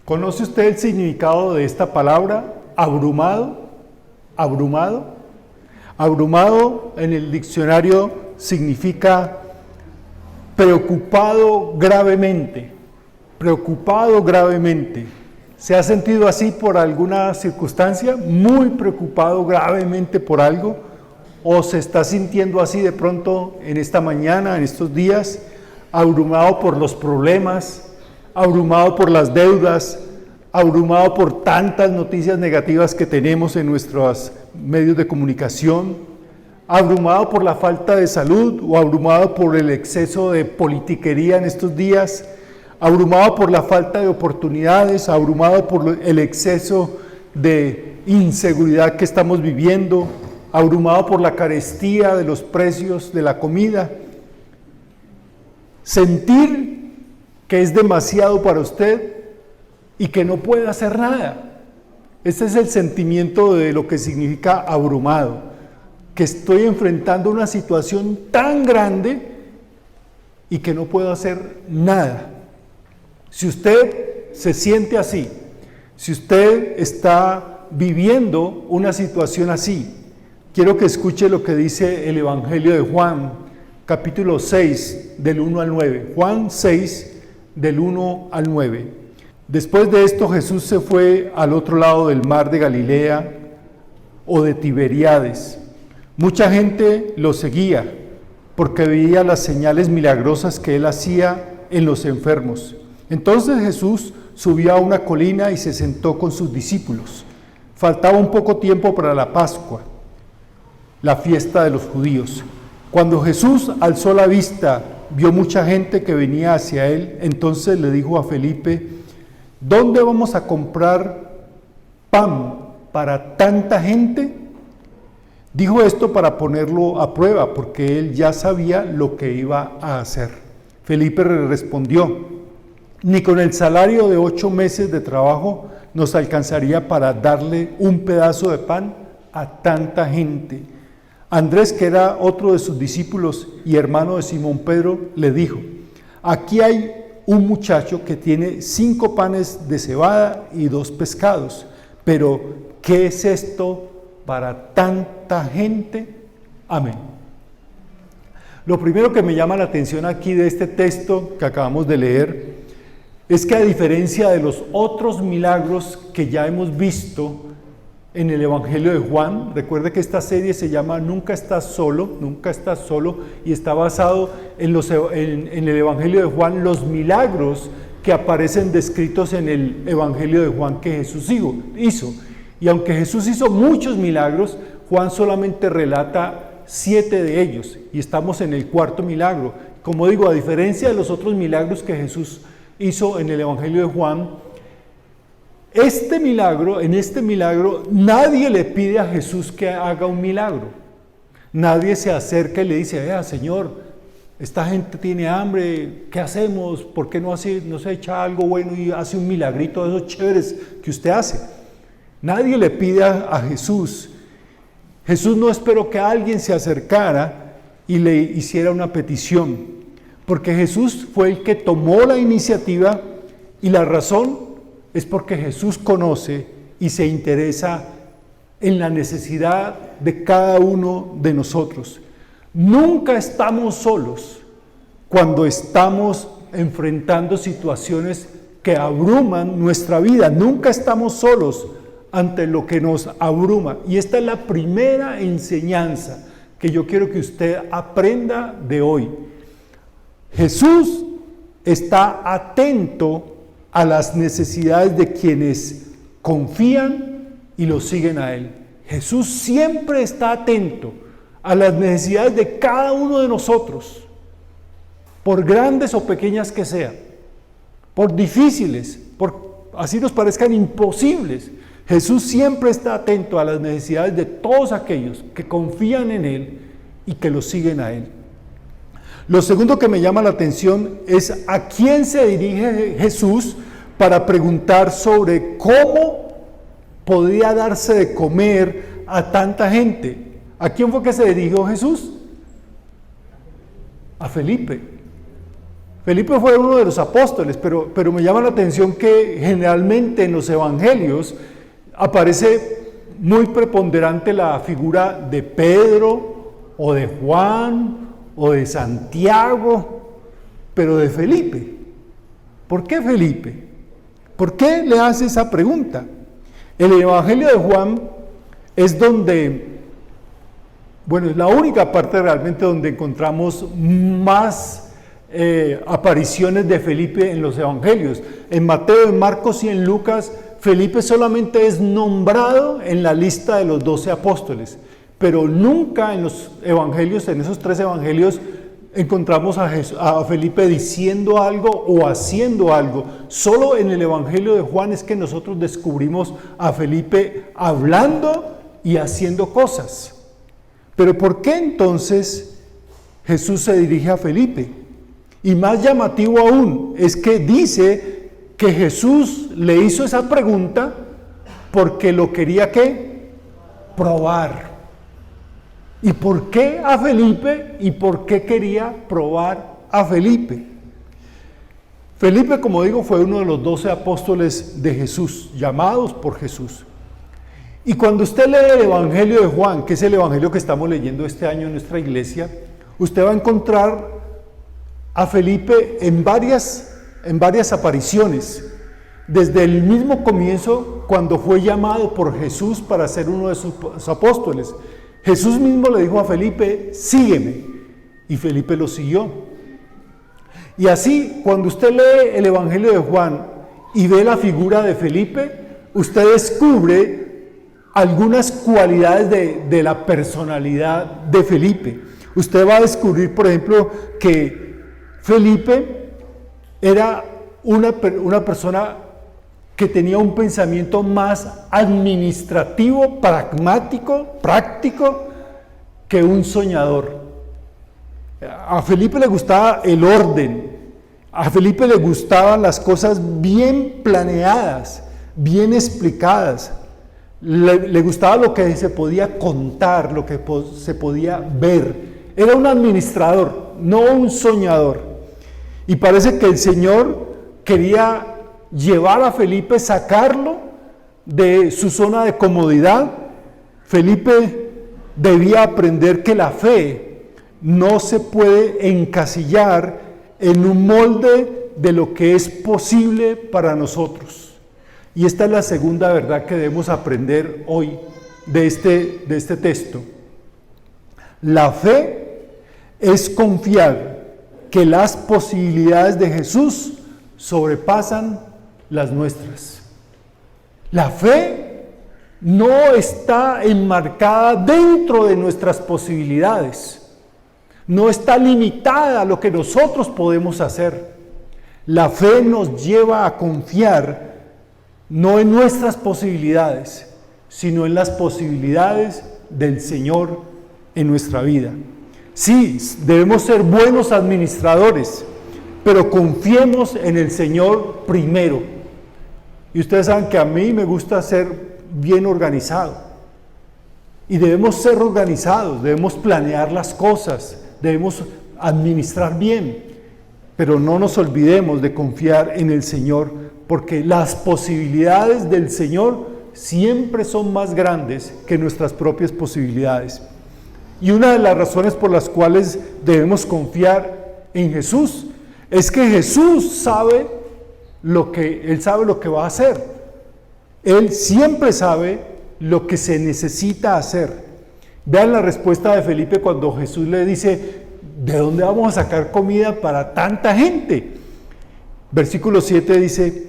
¿Conoce usted el significado de esta palabra, abrumado? Abrumado. Abrumado en el diccionario significa preocupado gravemente. Preocupado gravemente. ¿Se ha sentido así por alguna circunstancia? Muy preocupado gravemente por algo. ¿O se está sintiendo así de pronto en esta mañana, en estos días? Abrumado por los problemas, abrumado por las deudas, abrumado por tantas noticias negativas que tenemos en nuestros medios de comunicación, abrumado por la falta de salud o abrumado por el exceso de politiquería en estos días, abrumado por la falta de oportunidades, abrumado por el exceso de inseguridad que estamos viviendo, abrumado por la carestía de los precios de la comida. Sentir que es demasiado para usted y que no puede hacer nada. Este es el sentimiento de lo que significa abrumado, que estoy enfrentando una situación tan grande y que no puedo hacer nada. Si usted se siente así, si usted está viviendo una situación así, quiero que escuche lo que dice el Evangelio de Juan, capítulo 6, del 1 al 9. Juan 6, del 1 al 9. Después de esto, Jesús se fue al otro lado del mar de Galilea o de Tiberíades. Mucha gente lo seguía porque veía las señales milagrosas que él hacía en los enfermos. Entonces Jesús subió a una colina y se sentó con sus discípulos. Faltaba un poco tiempo para la Pascua, la fiesta de los judíos. Cuando Jesús alzó la vista, vio mucha gente que venía hacia él, entonces le dijo a Felipe: ¿dónde vamos a comprar pan para tanta gente? Dijo esto para ponerlo a prueba, porque él ya sabía lo que iba a hacer. Felipe le respondió: ni con el salario de 8 meses de trabajo nos alcanzaría para darle un pedazo de pan a tanta gente. Andrés, que era otro de sus discípulos y hermano de Simón Pedro, le dijo: aquí hay un muchacho que tiene 5 panes de cebada y 2 pescados, pero ¿qué es esto para tanta gente? Amén. Lo primero que me llama la atención aquí de este texto que acabamos de leer es que, a diferencia de los otros milagros que ya hemos visto en el Evangelio de Juan, recuerde que esta serie se llama Nunca estás solo, y está basado en el Evangelio de Juan, los milagros que aparecen descritos en el Evangelio de Juan que Jesús hizo. Y aunque Jesús hizo muchos milagros, Juan solamente relata 7 de ellos, y estamos en el 4º milagro. Como digo, a diferencia de los otros milagros que Jesús hizo en el Evangelio de Juan, en este milagro nadie le pide a Jesús que haga un milagro. Nadie se acerca y le dice: Señor, esta gente tiene hambre, ¿qué hacemos? ¿Por qué no se echa algo bueno y hace un milagrito de esos chéveres que usted hace? Nadie le pide a Jesús. Jesús no esperó que alguien se acercara y le hiciera una petición, porque Jesús fue el que tomó la iniciativa, y la razón es porque Jesús conoce y se interesa en la necesidad de cada uno de nosotros. Nunca estamos solos cuando estamos enfrentando situaciones que abruman nuestra vida. Nunca estamos solos ante lo que nos abruma. Y esta es la primera enseñanza que yo quiero que usted aprenda de hoy. Jesús está atento a las necesidades de quienes confían y lo siguen a Él. Jesús siempre está atento a las necesidades de cada uno de nosotros, por grandes o pequeñas que sean, por difíciles, por así nos parezcan imposibles. Jesús siempre está atento a las necesidades de todos aquellos que confían en Él y que lo siguen a Él. Lo segundo que me llama la atención es a quién se dirige Jesús para preguntar sobre cómo podía darse de comer a tanta gente. ¿A quién fue que se dirigió Jesús? A Felipe. Felipe fue uno de los apóstoles, pero me llama la atención que generalmente en los evangelios aparece muy preponderante la figura de Pedro o de Juan o de Santiago, pero de Felipe. ¿Por qué Felipe? ¿Por qué le hace esa pregunta? El evangelio de Juan es donde, bueno, es la única parte realmente donde encontramos más apariciones de Felipe en los evangelios. En Mateo, en Marcos y en Lucas, Felipe solamente es nombrado en la lista de los 12 apóstoles, pero nunca en los evangelios, en esos 3 evangelios, encontramos a Felipe diciendo algo o haciendo algo. Solo en el evangelio de Juan es que nosotros descubrimos a Felipe hablando y haciendo cosas. Pero ¿por qué entonces Jesús se dirige a Felipe? Y más llamativo aún es que dice que Jesús le hizo esa pregunta porque lo quería ¿qué? Probar. ¿Y por qué a Felipe? ¿Y por qué quería probar a Felipe? Felipe, como digo, fue uno de los 12 apóstoles de Jesús, llamados por Jesús. Y cuando usted lee el Evangelio de Juan, que es el Evangelio que estamos leyendo este año en nuestra iglesia, usted va a encontrar a Felipe en varias apariciones, desde el mismo comienzo cuando fue llamado por Jesús para ser uno de sus apóstoles. Jesús mismo le dijo a Felipe, sígueme, y Felipe lo siguió. Y así, cuando usted lee el Evangelio de Juan y ve la figura de Felipe, usted descubre algunas cualidades de la personalidad de Felipe. Usted va a descubrir, por ejemplo, que Felipe era una persona que tenía un pensamiento más administrativo, pragmático, práctico, que un soñador. A Felipe le gustaba el orden, a Felipe le gustaban las cosas bien planeadas, bien explicadas. Le gustaba lo que se podía contar, lo que se podía ver. Era un administrador, no un soñador. Y parece que el Señor quería llevar a Felipe, sacarlo de su zona de comodidad. Felipe debía aprender que la fe no se puede encasillar en un molde de lo que es posible para nosotros. Y esta es la segunda verdad que debemos aprender hoy de este texto. La fe es confiar que las posibilidades de Jesús sobrepasan las nuestras. La fe no está enmarcada dentro de nuestras posibilidades, no está limitada a lo que nosotros podemos hacer. La fe nos lleva a confiar no en nuestras posibilidades, sino en las posibilidades del Señor en nuestra vida. Sí, debemos ser buenos administradores, pero confiemos en el Señor primero. Y ustedes saben que a mí me gusta ser bien organizado. Y debemos ser organizados, debemos planear las cosas, debemos administrar bien. Pero no nos olvidemos de confiar en el Señor, porque las posibilidades del Señor siempre son más grandes que nuestras propias posibilidades. Y una de las razones por las cuales debemos confiar en Jesús es que Jesús sabe lo que va a hacer. Él siempre sabe lo que se necesita hacer. Vean la respuesta de Felipe cuando Jesús le dice, ¿de dónde vamos a sacar comida para tanta gente? Versículo 7 dice,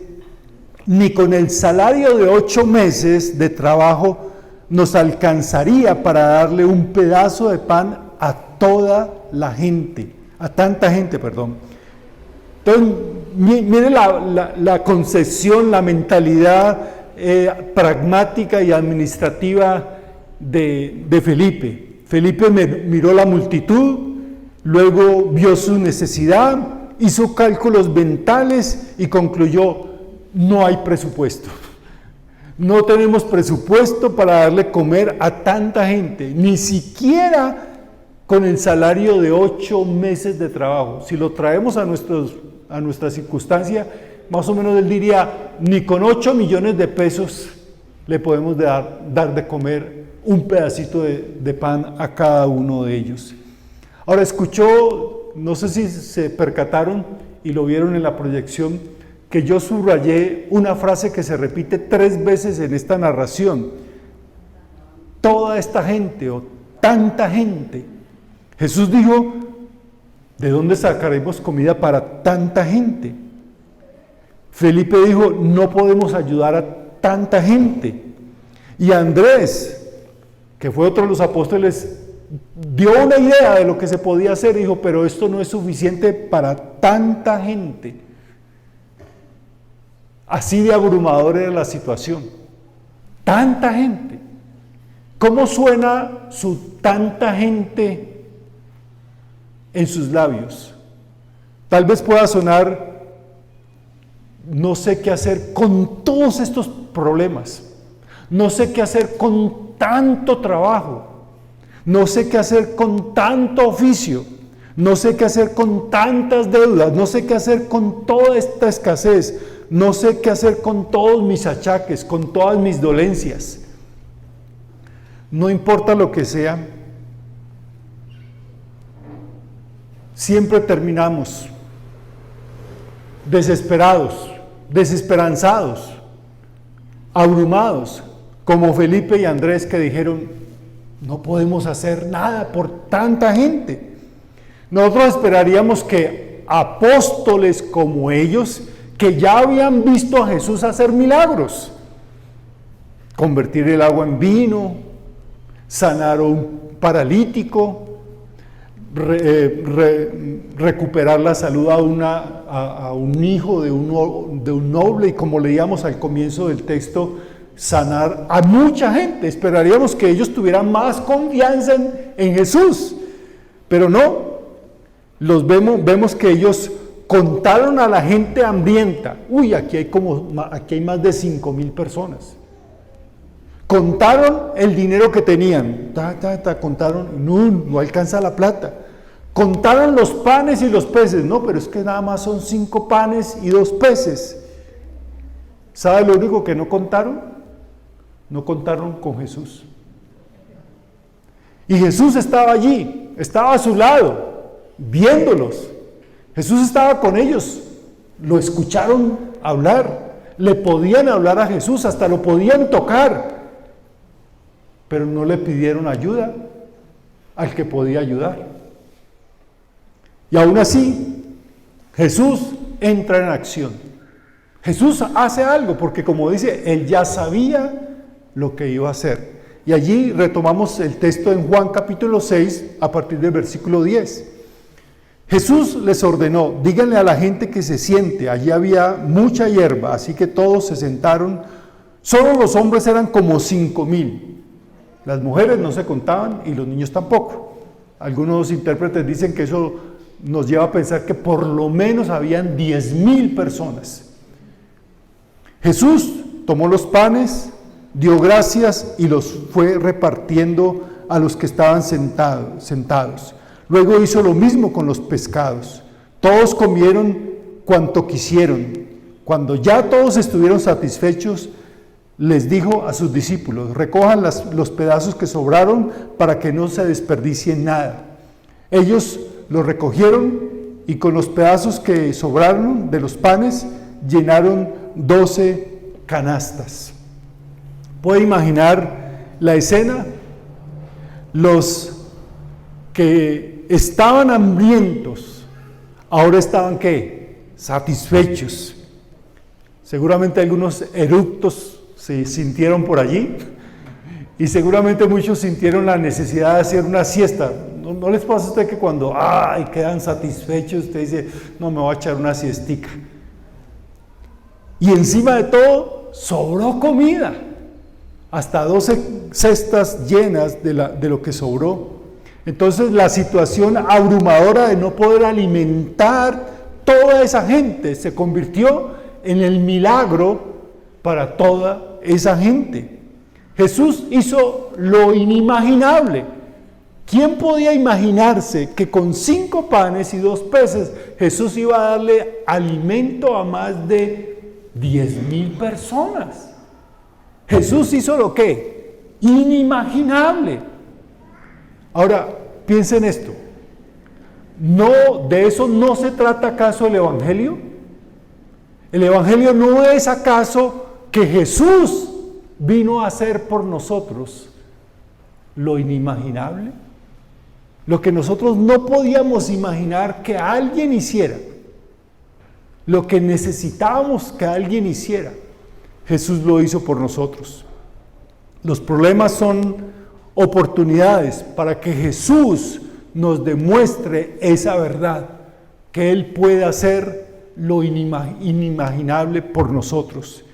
ni con el salario de 8 meses de trabajo nos alcanzaría para darle un pedazo de pan a toda la gente, a tanta gente, perdón. Entonces, mire la concepción, la mentalidad pragmática y administrativa de Felipe. Felipe miró la multitud, luego vio su necesidad, hizo cálculos mentales y concluyó, no hay presupuesto. No tenemos presupuesto para darle comer a tanta gente, ni siquiera con el salario de 8 meses de trabajo. Si lo traemos a nuestra circunstancia, más o menos él diría, ni con 8 millones de pesos le podemos dar de comer un pedacito de pan a cada uno de ellos. Ahora escuchó, no sé si se percataron y lo vieron en la proyección, que yo subrayé una frase que se repite 3 veces en esta narración. Toda esta gente o tanta gente. Jesús dijo, ¿de dónde sacaremos comida para tanta gente? Felipe dijo, no podemos ayudar a tanta gente. Y Andrés, que fue otro de los apóstoles, dio una idea de lo que se podía hacer y dijo, pero esto no es suficiente para tanta gente. Así de abrumadora era la situación. Tanta gente. ¿Cómo suena su tanta gente en sus labios? Tal vez pueda sonar, no sé qué hacer con todos estos problemas. No sé qué hacer con tanto trabajo. No sé qué hacer con tanto oficio. No sé qué hacer con tantas deudas. No sé qué hacer con toda esta escasez. No sé qué hacer con todos mis achaques, con todas mis dolencias. No importa lo que sea, siempre terminamos desesperados, desesperanzados, abrumados, como Felipe y Andrés que dijeron, no podemos hacer nada por tanta gente. Nosotros esperaríamos que apóstoles como ellos, que ya habían visto a Jesús hacer milagros, convertir el agua en vino, sanar a un paralítico, recuperar la salud a un hijo de un noble, y como leíamos al comienzo del texto, sanar a mucha gente. Esperaríamos que ellos tuvieran más confianza en Jesús, pero no. Vemos que ellos contaron a la gente hambrienta. Uy, aquí hay más de 5,000 personas. Contaron el dinero que tenían, contaron, no alcanza la plata. Contaron los panes y los peces, no, pero es que nada más son 5 panes y 2 peces. ¿Sabe lo único que no contaron? No contaron con Jesús. Y Jesús estaba allí, estaba a su lado, viéndolos. Jesús estaba con ellos, lo escucharon hablar, le podían hablar a Jesús, hasta lo podían tocar. Pero no le pidieron ayuda al que podía ayudar. Y aún así, Jesús entra en acción. Jesús hace algo, porque como dice, Él ya sabía lo que iba a hacer. Y allí retomamos el texto en Juan capítulo 6, a partir del versículo 10. Jesús les ordenó, díganle a la gente que se siente. Allí había mucha hierba, así que todos se sentaron. Solo los hombres eran como 5,000. Las mujeres no se contaban y los niños tampoco. Algunos intérpretes dicen que eso nos lleva a pensar que por lo menos habían 10,000 personas. Jesús tomó los panes, dio gracias y los fue repartiendo a los que estaban sentados. Luego hizo lo mismo con los pescados. Todos comieron cuanto quisieron. Cuando ya todos estuvieron satisfechos, les dijo a sus discípulos, recojan los pedazos que sobraron para que no se desperdicie nada. Ellos los recogieron y con los pedazos que sobraron de los panes llenaron 12 canastas. ¿Puede imaginar la escena? Los que estaban hambrientos, ahora estaban ¿qué? Satisfechos. Seguramente algunos eructos se sintieron por allí y seguramente muchos sintieron la necesidad de hacer una siesta. ¿No les pasa a usted que cuando quedan satisfechos, usted dice, no, me voy a echar una siestica? Y encima de todo, sobró comida, hasta 12 cestas llenas de lo que sobró. Entonces la situación abrumadora de no poder alimentar toda esa gente se convirtió en el milagro para toda esa gente. Jesús hizo lo inimaginable. ¿Quién podía imaginarse que con 5 panes y 2 peces Jesús iba a darle alimento a más de 10,000 personas? Jesús hizo lo que inimaginable. Ahora, piensen esto. ¿De eso no se trata acaso el Evangelio? ¿El Evangelio no es acaso que Jesús vino a hacer por nosotros lo inimaginable? Lo que nosotros no podíamos imaginar que alguien hiciera, lo que necesitábamos que alguien hiciera, Jesús lo hizo por nosotros. Los problemas son oportunidades para que Jesús nos demuestre esa verdad, que Él puede hacer lo inimaginable por nosotros.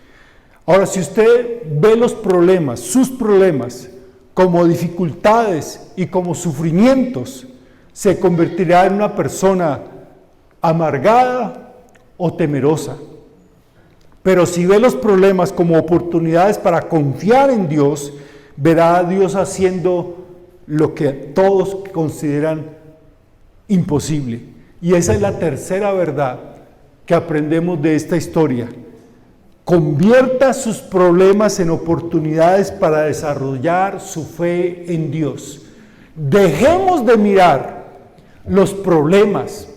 Ahora, si usted ve los problemas, sus problemas, como dificultades y como sufrimientos, se convertirá en una persona amargada o temerosa. Pero si ve los problemas como oportunidades para confiar en Dios, verá a Dios haciendo lo que todos consideran imposible. Y esa es la tercera verdad que aprendemos de esta historia. Convierta sus problemas en oportunidades para desarrollar su fe en Dios. Dejemos de mirar los problemas,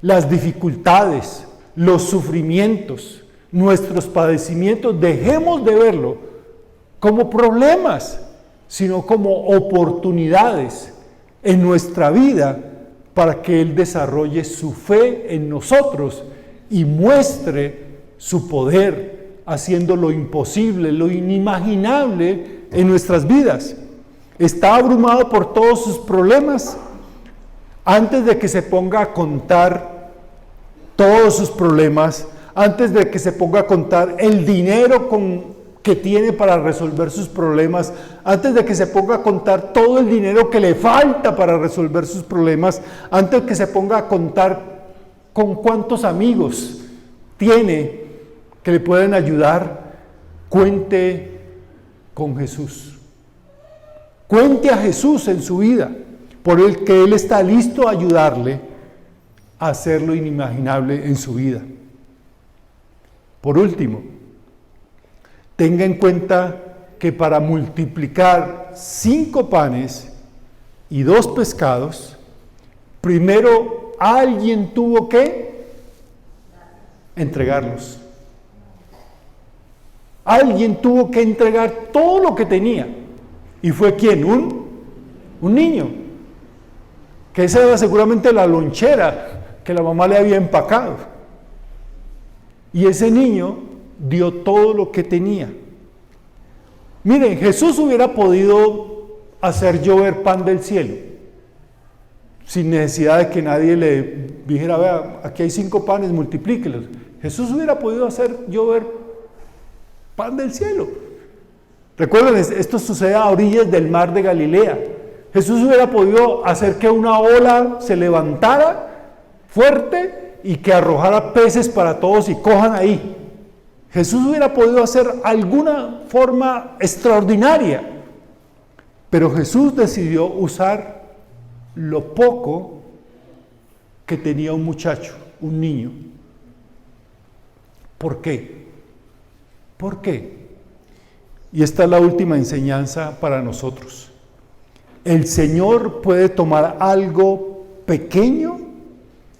las dificultades, los sufrimientos, nuestros padecimientos. Dejemos de verlo como problemas, sino como oportunidades en nuestra vida para que Él desarrolle su fe en nosotros y muestre su poder, haciendo lo imposible, lo inimaginable en nuestras vidas. ¿Está abrumado por todos sus problemas? Antes de que se ponga a contar todos sus problemas, antes de que se ponga a contar el dinero que tiene para resolver sus problemas, antes de que se ponga a contar todo el dinero que le falta para resolver sus problemas, antes de que se ponga a contar con cuántos amigos tiene que le pueden ayudar, cuente con Jesús. Cuente a Jesús en su vida, por el que Él está listo a ayudarle a hacer lo inimaginable en su vida. Por último, tenga en cuenta que para multiplicar 5 panes y 2 pescados, primero alguien tuvo que entregarlos. Alguien tuvo que entregar todo lo que tenía. ¿Y fue quién? Un niño. Que esa era seguramente la lonchera que la mamá le había empacado. Y ese niño dio todo lo que tenía. Miren, Jesús hubiera podido hacer llover pan del cielo, sin necesidad de que nadie le dijera, vea, aquí hay 5 panes, multiplíquelos. Jesús hubiera podido hacer llover pan del cielo. Recuerden, esto sucede a orillas del mar de Galilea. Jesús hubiera podido hacer que una ola se levantara fuerte y que arrojara peces para todos y cojan ahí. Jesús hubiera podido hacer alguna forma extraordinaria, pero Jesús decidió usar lo poco que tenía un muchacho, un niño. ¿Por qué? ¿Por qué? Y esta es la última enseñanza para nosotros. El Señor puede tomar algo pequeño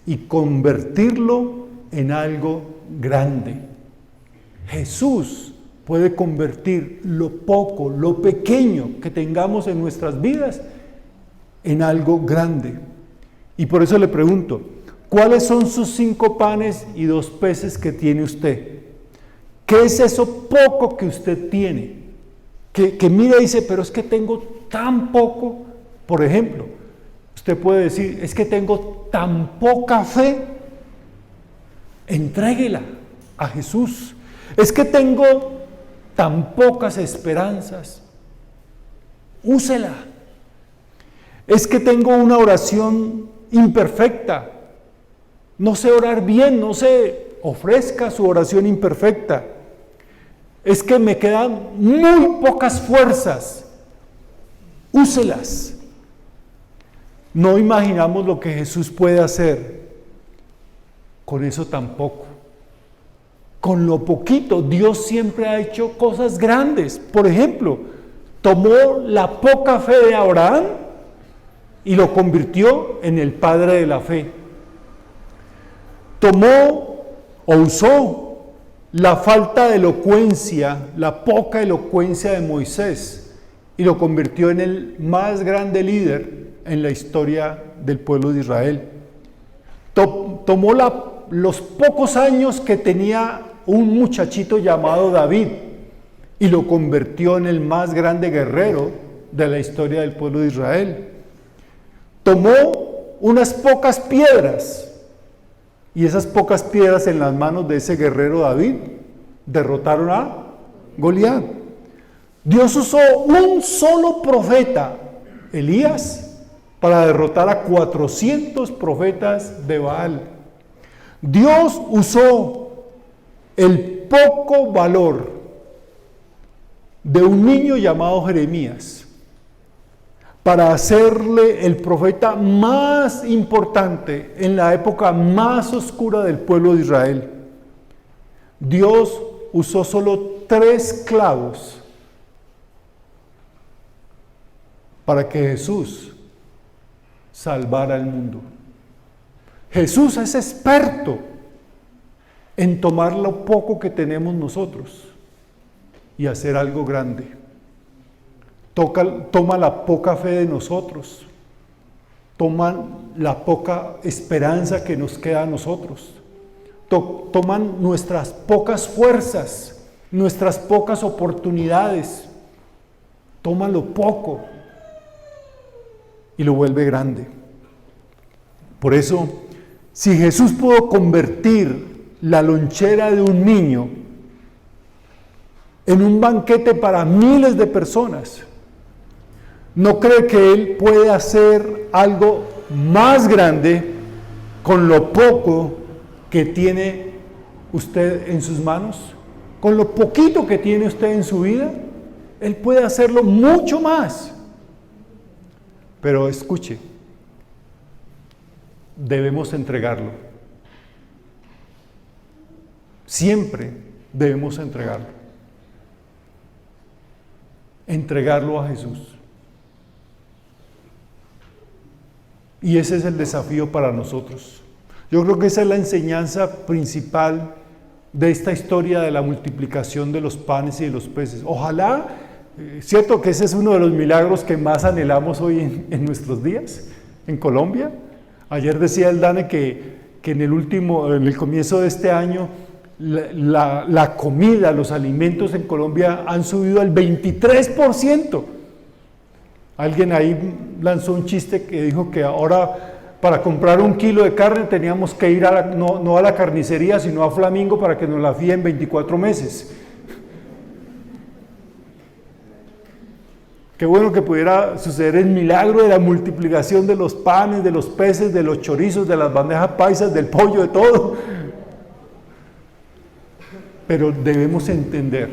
y convertirlo en algo grande. Jesús puede convertir lo poco, lo pequeño que tengamos en nuestras vidas en algo grande. Y por eso le pregunto, ¿cuáles son sus 5 panes y 2 peces que tiene usted? ¿Qué es eso poco que usted tiene? Que mira y dice, pero es que tengo tan poco. Por ejemplo, usted puede decir, es que tengo tan poca fe. Entréguela a Jesús. Es que tengo tan pocas esperanzas. Úsela. Es que tengo una oración imperfecta. No sé orar bien, no sé, ofrezca su oración imperfecta. Es que me quedan muy pocas fuerzas. Úselas. no imaginamos lo que Jesús puede hacer. Con eso tampoco. Con lo poquito, Dios siempre ha hecho cosas grandes. Por ejemplo, tomó la poca fe de Abraham y lo convirtió en el padre de la fe. Tomó o usó la falta de elocuencia, la poca elocuencia de Moisés y lo convirtió en el más grande líder en la historia del pueblo de Israel. Tomó los pocos años que tenía un muchachito llamado David y lo convirtió en el más grande guerrero de la historia del pueblo de Israel. Tomó unas pocas piedras y esas pocas piedras en las manos de ese guerrero David derrotaron a Goliat. Dios usó un solo profeta, Elías, para derrotar a 400 profetas de Baal. Dios usó el poco valor de un niño llamado Jeremías para hacerle el profeta más importante en la época más oscura del pueblo de Israel. Dios usó solo 3 clavos para que Jesús salvara al mundo. Jesús es experto en tomar lo poco que tenemos nosotros y hacer algo grande. Toma la poca fe de nosotros, toma la poca esperanza que nos queda a nosotros, toman nuestras pocas fuerzas, nuestras pocas oportunidades, toma lo poco y lo vuelve grande. Por eso, si Jesús pudo convertir la lonchera de un niño en un banquete para miles de personas, ¿no cree que Él puede hacer algo más grande con lo poco que tiene usted en sus manos? Con lo poquito que tiene usted en su vida, Él puede hacerlo mucho más. Pero escuche, debemos entregarlo. Siempre debemos entregarlo. Entregarlo a Jesús. Y ese es el desafío para nosotros. Yo creo que esa es la enseñanza principal de esta historia de la multiplicación de los panes y de los peces. Ojalá, cierto que ese es uno de los milagros que más anhelamos hoy en nuestros días, en Colombia. Ayer decía el Dane que en el comienzo de este año, la comida, los alimentos en Colombia han subido al 23%. Alguien ahí lanzó un chiste que dijo que ahora para comprar 1 kilo de carne teníamos que ir no a la carnicería, sino a Flamingo para que nos la fíen 24 meses. Qué bueno que pudiera suceder el milagro de la multiplicación de los panes, de los peces, de los chorizos, de las bandejas paisas, del pollo, de todo. Pero debemos entender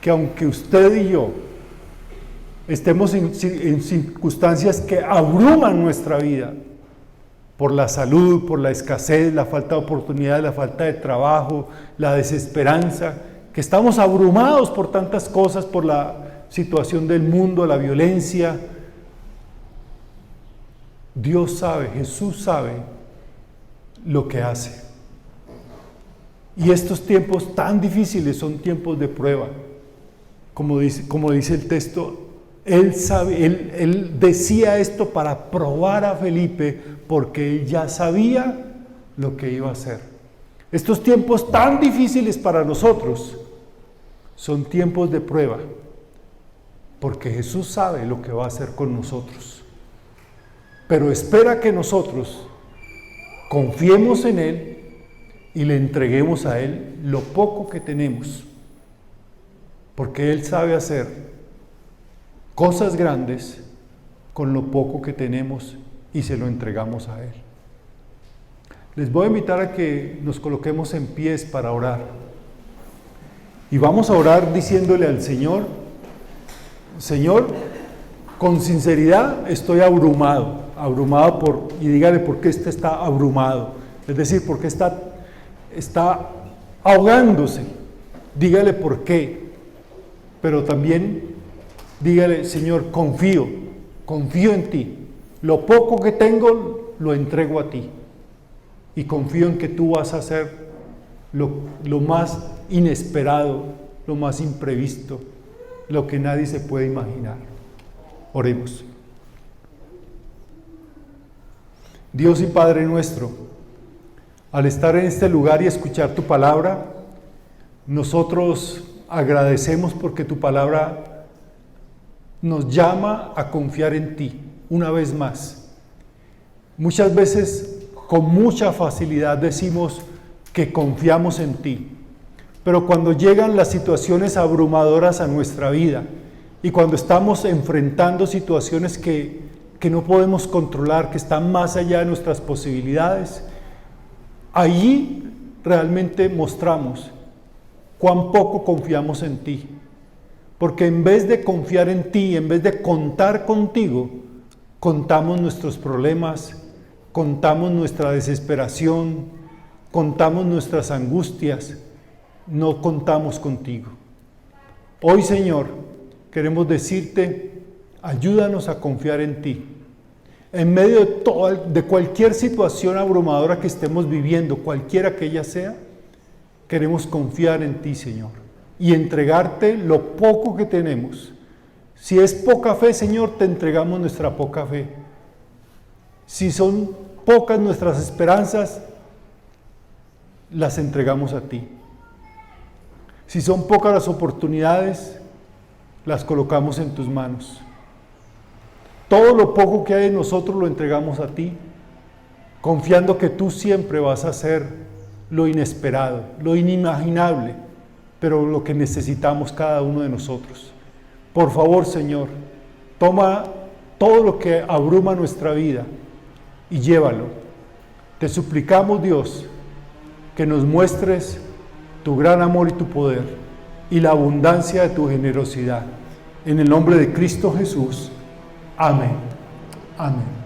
que aunque usted y yo estemos en circunstancias que abruman nuestra vida, por la salud, por la escasez, la falta de oportunidades, la falta de trabajo, la desesperanza, que estamos abrumados por tantas cosas, por la situación del mundo, la violencia. Dios sabe, Jesús sabe lo que hace. Y estos tiempos tan difíciles son tiempos de prueba. Como dice el texto, Él decía esto para probar a Felipe, porque él ya sabía lo que iba a hacer. Estos tiempos tan difíciles para nosotros son tiempos de prueba, porque Jesús sabe lo que va a hacer con nosotros. Pero espera que nosotros confiemos en Él y le entreguemos a Él lo poco que tenemos, porque Él sabe hacer cosas grandes con lo poco que tenemos y se lo entregamos a Él. Les voy a invitar a que nos coloquemos en pies para orar. Y vamos a orar diciéndole al Señor: Señor, con sinceridad estoy abrumado y dígale por qué usted está abrumado, es decir, por qué está ahogándose, dígale por qué, pero también dígale, Señor, confío en ti, lo poco que tengo lo entrego a ti y confío en que tú vas a hacer lo más inesperado, lo más imprevisto, lo que nadie se puede imaginar. Oremos. Dios y Padre nuestro, al estar en este lugar y escuchar tu palabra, nosotros agradecemos porque tu palabra nos llama a confiar en ti una vez más. Muchas veces con mucha facilidad decimos que confiamos en ti, pero cuando llegan las situaciones abrumadoras a nuestra vida y cuando estamos enfrentando situaciones que no podemos controlar, que están más allá de nuestras posibilidades, allí realmente mostramos cuán poco confiamos en ti. Porque en vez de confiar en ti, en vez de contar contigo, contamos nuestros problemas, contamos nuestra desesperación, contamos nuestras angustias, no contamos contigo. Hoy, Señor, queremos decirte, ayúdanos a confiar en ti. En medio de cualquier situación abrumadora que estemos viviendo, cualquiera que ella sea, queremos confiar en ti, Señor, y entregarte lo poco que tenemos. Si es poca fe, Señor, te entregamos nuestra poca fe. Si son pocas nuestras esperanzas, las entregamos a ti. Si son pocas las oportunidades, las colocamos en tus manos. Todo lo poco que hay en nosotros lo entregamos a ti, confiando que tú siempre vas a hacer lo inesperado, lo inimaginable, pero lo que necesitamos cada uno de nosotros. Por favor, Señor, toma todo lo que abruma nuestra vida y llévalo. Te suplicamos, Dios, que nos muestres tu gran amor y tu poder y la abundancia de tu generosidad. En el nombre de Cristo Jesús. Amén. Amén.